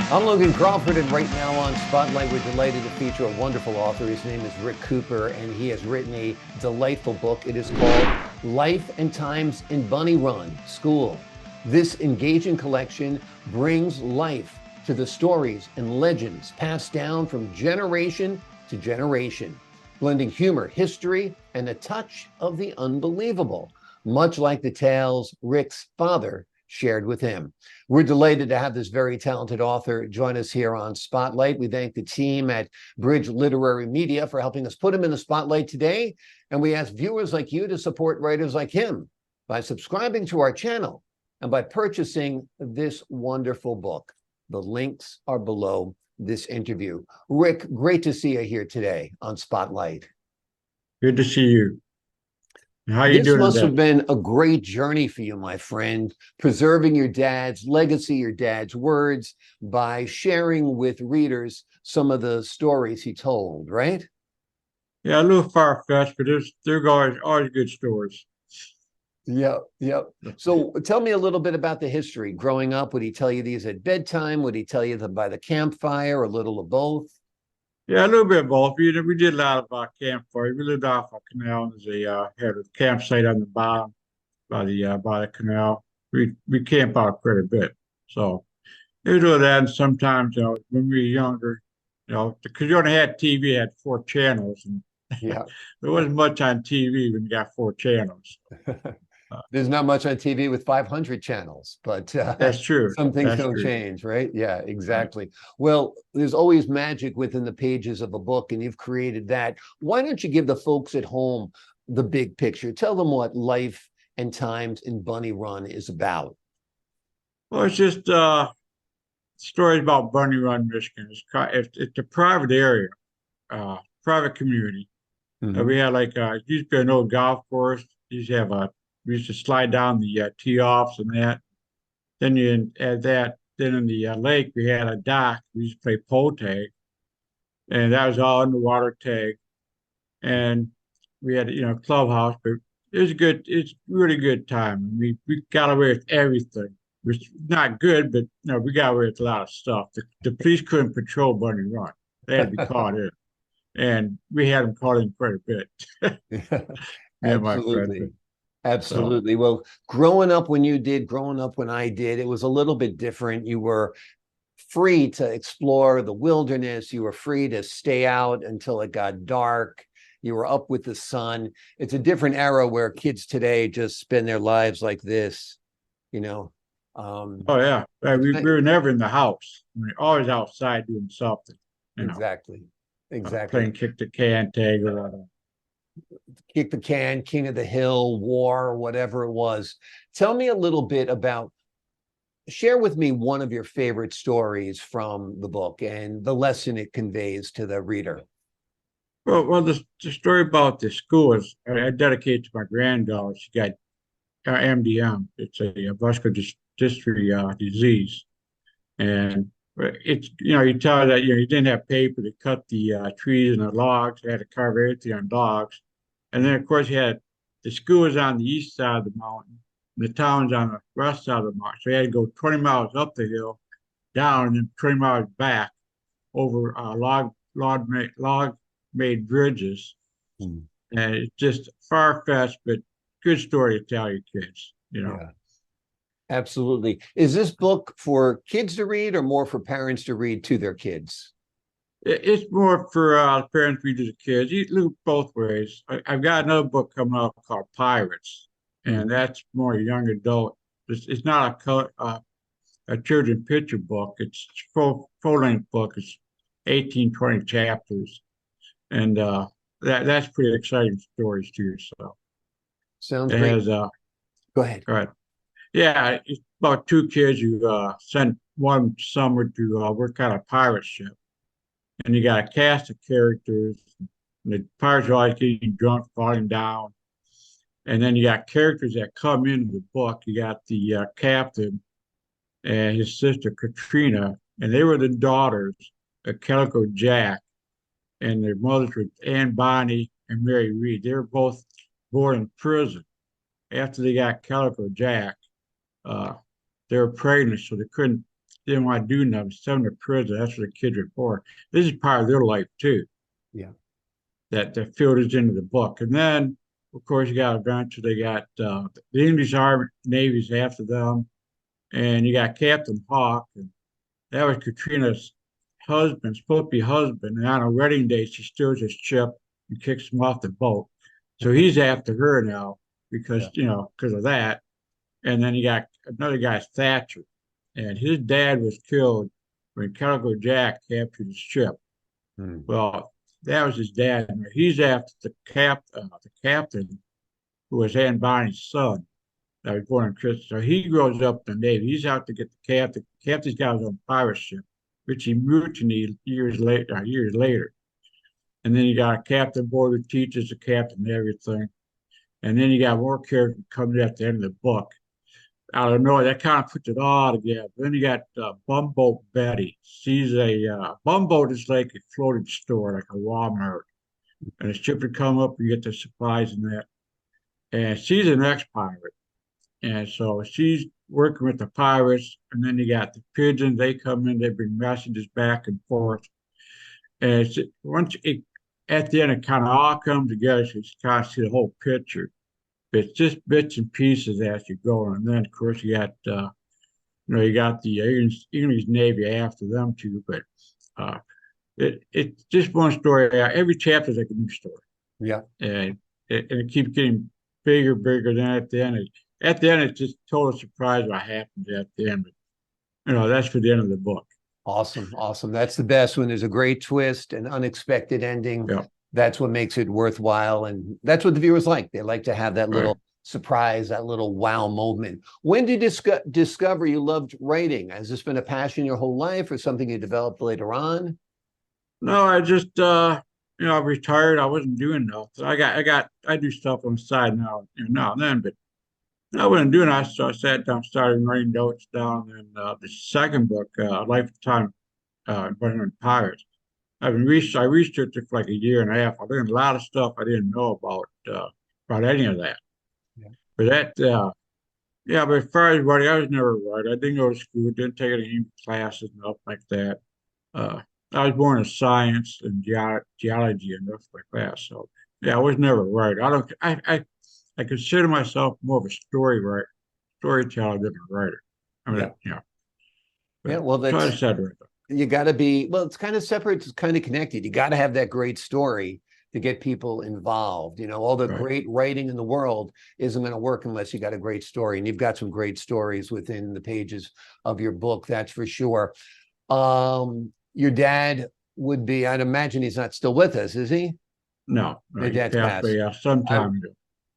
I'm Logan Crawford, and right now on Spotlight, we're delighted to feature a wonderful author. His name is Rick Cooper, and he has written a delightful book. It is called Life and Times in Bunny Run School. This engaging collection brings life to the stories and legends passed down from generation to generation, blending humor, history, and a touch of the unbelievable, much like the tales Rick's father shared with him. We're delighted to have this very talented author join us here on Spotlight. We thank the team at Bridge Literary Media for helping us put him in the spotlight today. And we ask viewers like you to support writers like him by subscribing to our channel and by purchasing this wonderful book. The links are below this interview. Rick, great to see you here today on Spotlight. Good to see you. How you This doing must today? have been a great journey for you, my friend, preserving your dad's legacy, your dad's words, by sharing with readers some of the stories he told, right? Yeah, a little far-fetched, but there's always good stories. Yep, yep. So tell me a little bit about the history. Growing up, would he tell you these at bedtime? Would he tell you them by the campfire, a little of both? Yeah, a little bit of both. We did a lot of campfire. We lived off a canal, and there's had a campsite on the bottom by the canal. We camp out quite a bit. So we do that, and sometimes when we were younger, because you only had TV, had four channels, and Yeah. there wasn't much on TV when you got four channels. There's not much on TV with 500 channels, but That's true. some things That's don't true. change, right? Yeah, Right. exactly. Well, there's always magic within the pages of a book, and you've created that. Why don't you give the folks at home the big picture? Tell them what Life and Times in Bunny Run is about. Well, it's just stories about Bunny Run, Michigan. It's a private area, private community. Mhm. We had it used to be an old golf course. We used to slide down the tee offs and that. Then you add that. Then in the lake we had a dock. We used to play pole tag, and that was all underwater tag. And we had clubhouse, but it was good. It's really good time. We got away with everything. Which is not good, but no, we got away with a lot of stuff. The police couldn't patrol Bunny Run; they had to be caught in, and we had them caught in quite a bit. Me and my friend. Absolutely. So Absolutely. Well, growing up when you did, growing up when I did, it was a little bit different. You were free to explore the wilderness. You were free to stay out until it got dark. You were up with the sun. It's a different era where kids today just spend their lives like this, you know. Um, oh yeah, it's we were never in the house. We were always outside doing something. exactly, exactly. Playing kick the can tag or whatever. Kick the can, King of the Hill, War, whatever it was. Tell me a little bit about, share with me one of your favorite stories from the book and the lesson it conveys to the reader. The story about the school is I dedicate to my granddaughter. She got MDM. It's a vascular dystrophy disease, and it's you tell her that you didn't have paper to cut the trees and the logs. They had to carve everything on logs, and then of course you had the school was on the east side of the mountain, and the town's on the west side of the mountain. So you had to go 20 miles up the hill, down, and then 20 miles back over log made bridges, Hmm. and it's just far-fetched, but good story to tell your kids. Yeah, absolutely. Is this book for kids to read or more for parents to read to their kids? It's more for parents read to the kids. You look both ways. I've got another book coming up called Pirates, and Mhm. that's more young adult. It's not a children picture book. It's full length book. It's 18, 20 chapters, and that's pretty exciting stories too. So Sounds it great. has Go ahead. all right. Yeah, it's about two kids who sent one summer to work on a pirate ship, and you got a cast of characters. And the pirates are always getting drunk, falling down, and then you got characters that come into the book. You got the captain and his sister Katrina, and they were the daughters of Calico Jack, and their mothers were Anne Bonny and Mary Read. They were both born in prison after they got Calico Jack. Uh, they were pregnant, so they couldn't didn't want to do nothing, send them to prison. That's what the kids were for. This is part of their life too. Yeah. That filters into the book. And then, of course, you got eventually they got the English Army Navy's after them, and you got Captain Hawk, and that was Katrina's husband, supposed to be husband. And on a wedding day, she steals his ship and kicks him off the boat. So he's after her now because because of that. And then you got another guy, Thatcher, and his dad was killed when Calico Jack captured his ship. Hmm. Well, that was his dad. He's after the captain who was Anne Bonny's son that was born in Christmas. So he grows up in the Navy. He's out to get the captain. The captain's got his own pirate ship, which he mutinied years later. And then you got a captain boy who teaches the captain everything. And then you got more characters coming at the end of the book. I don't know. That kind of puts it all together. Then you got Bumboat Betty. She's a bumboat is like a floating store, like a Walmart. And a ship would come up and get the supplies and that. And she's an ex-pirate. And so she's working with the pirates. And then you got the pigeons. They come in, they bring messages back and forth. And at the end, it kind of all comes together. So you kind of see the whole picture. It's just bits and pieces as you go. And then, of course, you got you got the English Navy after them too. But it's just one story. Every chapter is like a new story. Yeah. And it keeps getting bigger. Then at the end, it's just total surprise what happens at the end. But, that's for the end of the book. Awesome. Awesome. That's the best when there's a great twist, an unexpected ending. Yeah. That's what makes it worthwhile. And that's what the viewers like. They like to have that little Right. surprise, that little wow moment. When did you discover you loved writing? Has this been a passion your whole life or something you developed later on? No, I just I retired. I wasn't doing nothing. I do stuff on the side now and then, but I wasn't doing it. So I sat down, started writing notes down, and the second book, Lifetime Running Pirates. I researched it for like a year and a half. I learned a lot of stuff I didn't know about any of that. Yeah. But but as far as writing, I was never a writer. I didn't go to school, didn't take any classes, nothing like that. Uh, I was born in science and geology and stuff like that. So yeah, I was never a writer. I consider myself more of a storyteller than a writer. I mean, Yeah. Yeah. but Well, so I that's, said right. you got to be, well, it's kind of separate, it's kind of connected. You got to have that great story to get people involved. All the Right. great writing in the world isn't going to work unless you got a great story. And you've got some great stories within the pages of your book, that's for sure. Your dad would be, I'd imagine he's not still with us, is he? No, Your he dad's passed passed. away some time ago.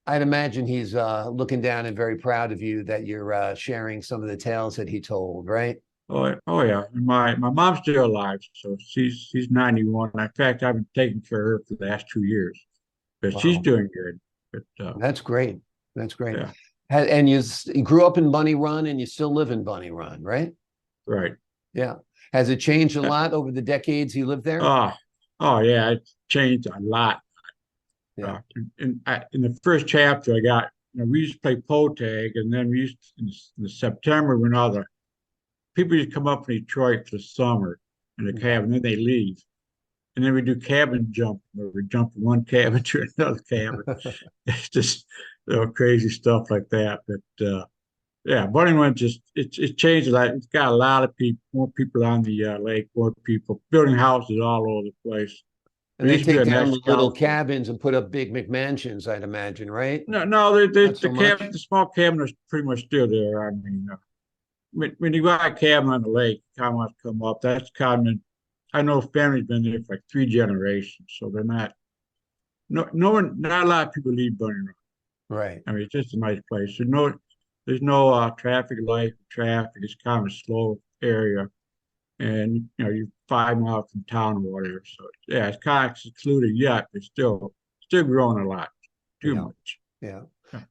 I'd imagine he's looking down and very proud of you that you're sharing some of the tales that he told, right? Oh yeah. My mom's still alive, so she's 91. In fact, I've been taking care of her for the last 2 years, but she's Wow. doing good. But That's great. That's great. yeah, And you grew up in Bunny Run and you still live in Bunny Run, right? right. Yeah. Has it changed a Uh, lot over the decades you lived there? Oh, oh yeah, it changed a lot. Yeah. In the first chapter, I got we used to play pole tag, and then we used in September when all the people used to come up from Detroit for the summer in the cabin, then they leave. And then we do cabin jump, where we jump from one cabin to another cabin. It's just crazy stuff like that. But yeah, Bunny Run it's changed a lot. It's got a lot of people, more people on the lake, more people building houses all over the place. And There they used to be take a down nice the little golf course. cabins and put up big McMansions, I'd imagine, right? No, no, Not so much. the small cabin is pretty much still there. I mean, when you got a cabin on the lake, kind of wants to come up. That's common. I know family's been there for like 3 generations, so they're not. No one, not a lot of people leave Bunny Run. Right. I mean, it's just a nice place. There's no traffic light. Traffic is kind of a slow area, and you're 5 miles from town or whatever. So yeah, it's kind of secluded yet, but still growing a lot. Too Yeah. much. Yeah.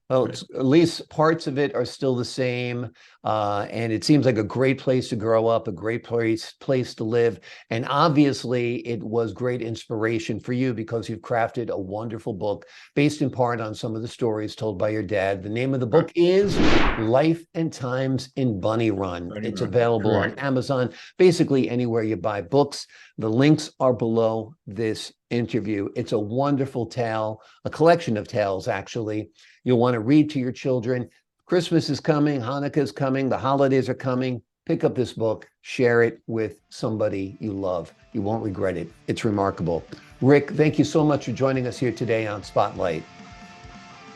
Well, at least parts of it are still the same. And it seems like a great place to grow up, a great place to live. And obviously, it was great inspiration for you because you've crafted a wonderful book based in part on some of the stories told by your dad. The name of the book is Life and Times in Bunny Run. It's available on Amazon, basically anywhere you buy books. The links are below this interview. It's a wonderful tale, a collection of tales, actually. You'll want to read to your children. Christmas is coming, Hanukkah is coming, the holidays are coming. Pick up this book, share it with somebody you love. You won't regret it. It's remarkable. Rick, thank you so much for joining us here today on Spotlight.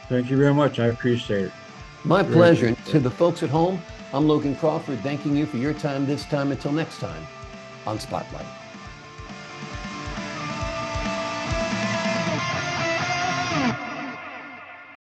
Thank you very much. I appreciate it. My pleasure. And to the folks at home, I'm Logan Crawford, thanking you for your time this time. Until next time on Spotlight.